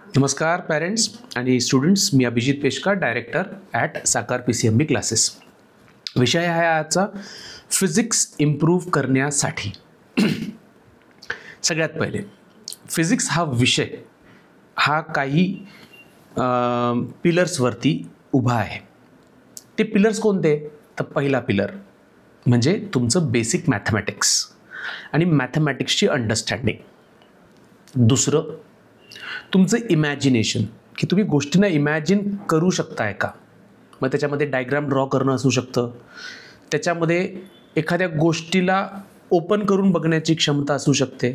नमस्कार पेरेंट्स आणि स्टुडंट्स, मी Abhijit Peshkar, director at Sakar PCMB classes. विषय आहे आजचा फिजिक्स इम्प्रूव्ह करण्यासाठी. सगळ्यात पहिले फिजिक्स हा विषय हा काही पिलर्सवरती उभा आहे. ते पिलर्स कोणते? तर पहिला पिलर म्हणजे तुमचं बेसिक मॅथमॅटिक्स आणि मॅथमॅटिक्सची अंडरस्टँडिंग. दुसरं तुमचं इमॅजिनेशन, की तुम्ही गोष्टींना इमॅजिन करू शकताय का. मग त्याच्यामध्ये डायग्राम ड्रॉ करणं असू शकतं, त्याच्यामध्ये एखाद्या गोष्टीला ओपन करून बघण्याची क्षमता असू शकते,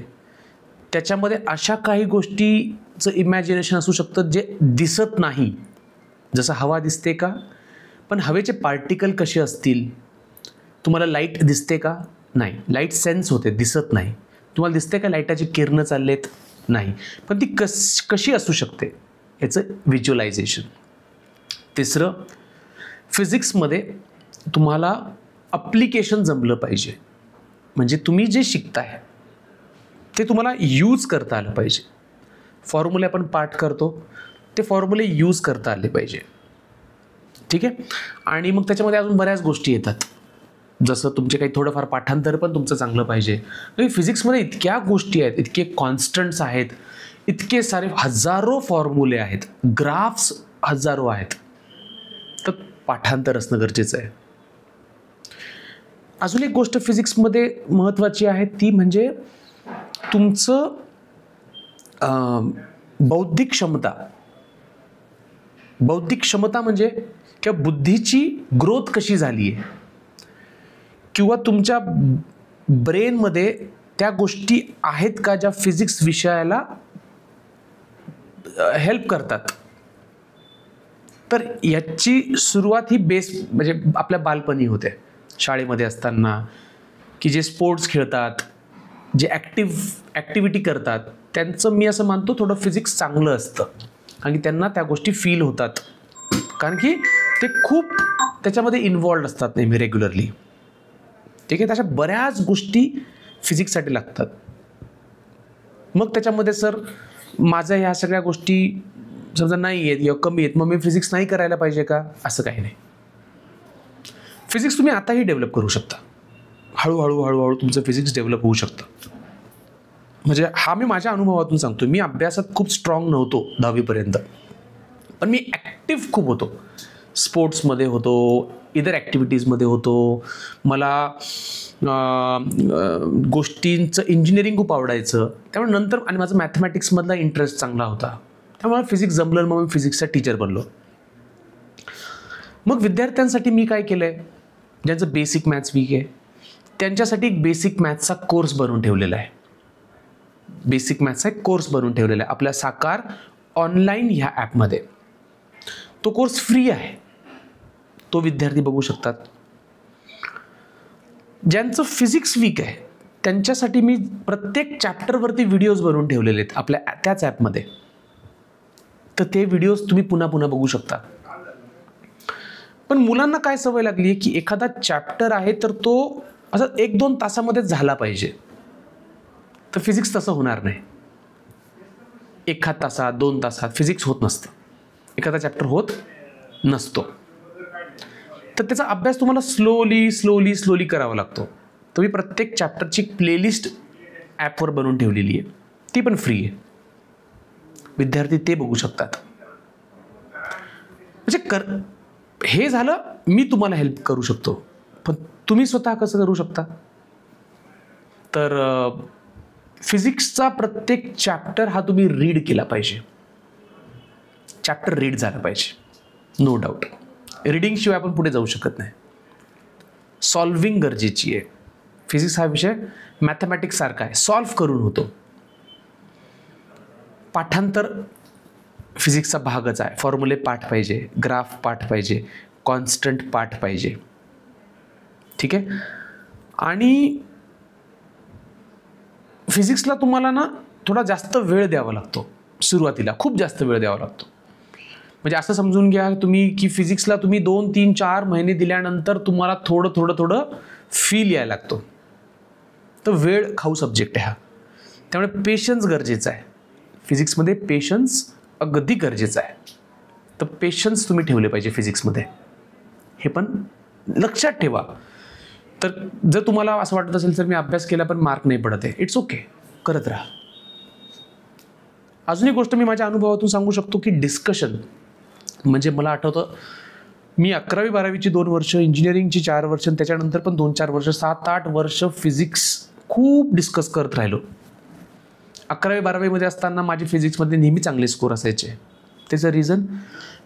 त्याच्यामध्ये अशा काही गोष्टीचं इमॅजिनेशन असू शकतं जे दिसत नाही. जसं हवा दिसते का, पण हवेचे पार्टिकल कसे असतील. तुम्हाला लाईट दिसते का? नाही, लाईट सेन्स होते, दिसत नाही. तुम्हाला दिसते का लाईटाची किरणं चाललेत? नाही, पण ती कशी असू शकते याचं व्हिज्युअलायझेशन. तिसरं, फिजिक्समध्ये तुम्हाला अप्लिकेशन जमलं पाहिजे. म्हणजे तुम्ही जे शिकताय ते तुम्हाला यूज करता आलं पाहिजे. फॉर्म्युले आपण पाठ करतो, ते फॉर्म्युले यूज करता आले पाहिजे. ठीक आहे. आणि मग त्याच्यामध्ये अजून बऱ्याच गोष्टी येतात, जसं तुमचे काही थोडंफार पाठांतर पण तुमचं चांगलं पाहिजे. फिजिक्समध्ये इतक्या गोष्टी आहेत, इतके कॉन्स्टंट्स आहेत, इतके सारे हजारो फॉर्म्युले आहेत, ग्राफ्स हजारो आहेत, तर पाठांतर असणं गरजेचं आहे. अजून एक गोष्ट फिजिक्समध्ये महत्त्वाची आहे, ती म्हणजे तुमचं बौद्धिक क्षमता. बौद्धिक क्षमता म्हणजे किंवा बुद्धीची ग्रोथ कशी झाली आहे, किंवा तुमच्या ब्रेनमध्ये त्या गोष्टी आहेत का ज्या फिजिक्स विषयाला हेल्प करतात. तर याची सुरुवात ही बेस म्हणजे आपल्या बालपणी होते, शाळेमध्ये असताना, की जे स्पोर्ट्स खेळतात, जे ॲक्टिव्हिटी करतात, त्यांचं मी असं मानतो थोडं फिजिक्स चांगलं असतं, आणि त्यांना त्या गोष्टी फील होतात, कारण की ते खूप त्याच्यामध्ये इन्वॉल्ड असतात नेहमी रेग्युलरली. ठीक आहे. तशा बऱ्याच गोष्टी फिजिक्ससाठी लागतात. मग त्याच्यामध्ये सर माझं ह्या सगळ्या गोष्टी समजा नाही आहेत किंवा कमी आहेत, मग मी फिजिक्स नाही करायला पाहिजे का? असं काही नाही. फिजिक्स तुम्ही आताही डेव्हलप करू शकता. हळूहळू तुमचं फिजिक्स डेव्हलप होऊ शकतं. म्हणजे हा मी माझ्या अनुभवातून सांगतो. मी अभ्यासात खूप स्ट्रॉंग नव्हतो 10वीपर्यंत, पण मी ॲक्टिव्ह खूप होतो. स्पोर्ट्समध्ये होतो, इतर ॲक्टिव्हिटीजमध्ये होतो. मला गोष्टींचं इंजिनिअरिंग खूप आवडायचं. त्यामुळे नंतर आणि माझं मॅथमॅटिक्समधला इंटरेस्ट चांगला होता, त्यामुळे फिजिक्स जमलं. मग मी फिजिक्सचा टीचर बनलो. मग विद्यार्थ्यांसाठी मी काय केलं आहे, ज्यांचं बेसिक मॅथ्स वीक आहे त्यांच्यासाठी एक बेसिक मॅथ्सचा कोर्स बनवून ठेवलेला आहे. बेसिक मॅथ्सचा एक कोर्स बनवून ठेवलेला आहे आपल्या साकार ऑनलाईन ह्या ॲपमध्ये. तो कोर्स फ्री आहे, तो विद्यार्थी बघू शकतात. ज्यांचं फिजिक्स वीक आहे त्यांच्यासाठी मी प्रत्येक चॅप्टरवरती व्हिडिओज बनवून ठेवलेले आहेत आपल्या त्याच ॲपमध्ये. तर ते व्हिडिओज तुम्ही पुन्हा पुन्हा बघू शकता. पण मुलांना काय सवय लागली आहे, की एखादा चॅप्टर आहे तर तो असं 1-2 तासामध्ये झाला पाहिजे. तर फिजिक्स तसं होणार नाही. 1 तासात 2 तासात फिजिक्स होत नसतं, एखादा चॅप्टर होत नसतो. तर त्याचा अभ्यास तुम्हाला स्लोली करावा लागतो. तर मी प्रत्येक चॅप्टरची एक प्लेलिस्ट ॲपवर बनवून ठेवलेली आहे, ती पण फ्री आहे. विद्यार्थी ते बघू शकतात. म्हणजे हे झालं मी तुम्हाला हेल्प करू शकतो, पण तुम्ही स्वतः कसं करू शकता. तर फिजिक्सचा प्रत्येक चॅप्टर हा तुम्ही रीड केला पाहिजे. चॅप्टर रीड झाला पाहिजे, नो डाऊट. रीडिंगशिवाय आपण पुढे जाऊ शकत नाही. सॉल्विंग गरजेची आहे. फिजिक्स हा विषय मॅथमॅटिक्स सारखा आहे, सॉल्व्ह करून होतो. पाठांतर फिजिक्सचा भागच आहे. फॉर्म्युले पाठ पाहिजे, ग्राफ पाठ पाहिजे, कॉन्स्टंट पाठ पाहिजे. ठीक आहे. आणि फिजिक्सला तुम्हाला ना थोडा जास्त वेळ द्यावा लागतो. सुरुवातीला खूप जास्त वेळ द्यावा लागतो. म्हणजे असं समजून घ्या तुम्ही, की फिजिक्सला तुम्ही 2, 3, 4 महिने दिल्यानंतर तुम्हाला थोडं फील यायला लागतो. तर वेळ खाऊ सब्जेक्ट आहे हा. त्यामुळे पेशन्स गरजेचा आहे. फिजिक्समध्ये पेशन्स अगदी गरजेचं आहे. तर पेशन्स तुम्ही ठेवले पाहिजे फिजिक्समध्ये, हे पण लक्षात ठेवा. तर जर तुम्हाला असं वाटत असेल तर मी अभ्यास केला पण मार्क नाही पडत आहे, इट्स ओके, करत राहा. अजून एक गोष्ट मी माझ्या अनुभवातून सांगू शकतो की डिस्कशन, म्हणजे मला आठवतं मी 11वी 12वीची 2 वर्ष, इंजिनिअरिंगची 4 वर्ष, त्याच्यानंतर पण 2-4 वर्ष, 7-8 वर्ष फिजिक्स खूप डिस्कस करत राहिलो. 11वी 12वीमध्ये असताना माझी फिजिक्समध्ये नेहमी चांगले स्कोर असायचे. त्याचं रिझन,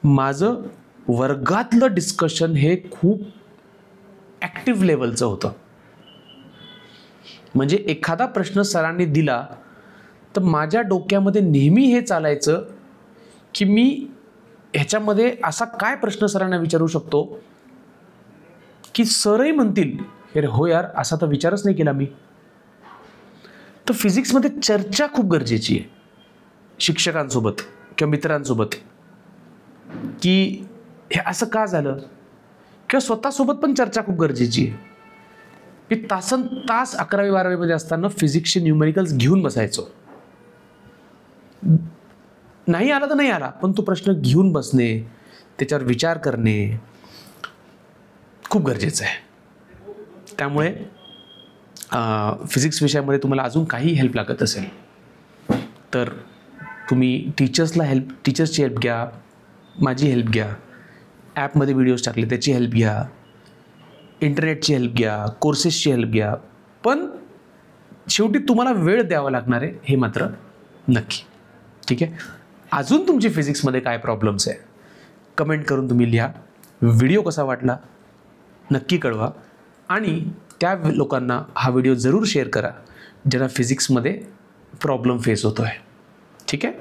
माझं वर्गातलं डिस्कशन हे खूप ॲक्टिव्ह लेवलचं होतं. म्हणजे एखादा प्रश्न सरांनी दिला तर माझ्या डोक्यामध्ये नेहमी हे चालायचं की मी ह्याच्यामध्ये असा काय प्रश्न सरांना विचारू शकतो की सरही म्हणतील अरे हो यार, असा तर विचारच नाही केला मी. तर फिजिक्समध्ये चर्चा खूप गरजेची आहे शिक्षकांसोबत किंवा मित्रांसोबत, की हे असं का झालं, किंवा स्वतःसोबत पण चर्चा खूप गरजेची आहे. मी तासन तास 11वी 12वीमध्ये असताना फिजिक्सचे न्यूमेरिकल्स घेऊन बसायचो. नाही आला तर नाही आला, पण तो प्रश्न घेऊन बसणे, त्याच्यावर विचार करणे खूप गरजेचं आहे. त्यामुळे फिजिक्स विषयामध्ये तुम्हाला अजून काही हेल्प लागत असेल तर तुम्ही टीचर्सची हेल्प घ्या, माझी हेल्प घ्या, ॲपमध्ये व्हिडिओज टाकले त्याची हेल्प घ्या, इंटरनेटची हेल्प घ्या, कोर्सेसची हेल्प घ्या. पण शेवटी तुम्हाला वेळ द्यावा लागणार आहे, हे मात्र नक्की. ठीक आहे. अजून तुमची फिजिक्समध्ये काय प्रॉब्लेम्स आहे कमेंट करून तुम्ही लिहा. व्हिडिओ कसा वाटला नक्की कळवा, आणि त्या लोकांना हा व्हिडिओ जरूर शेअर करा ज्यांना फिजिक्समध्ये प्रॉब्लेम फेस होतो आहे. ठीक आहे.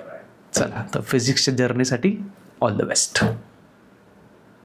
चला, तर फिजिक्सच्या जर्नीसाठी ऑल द बेस्ट.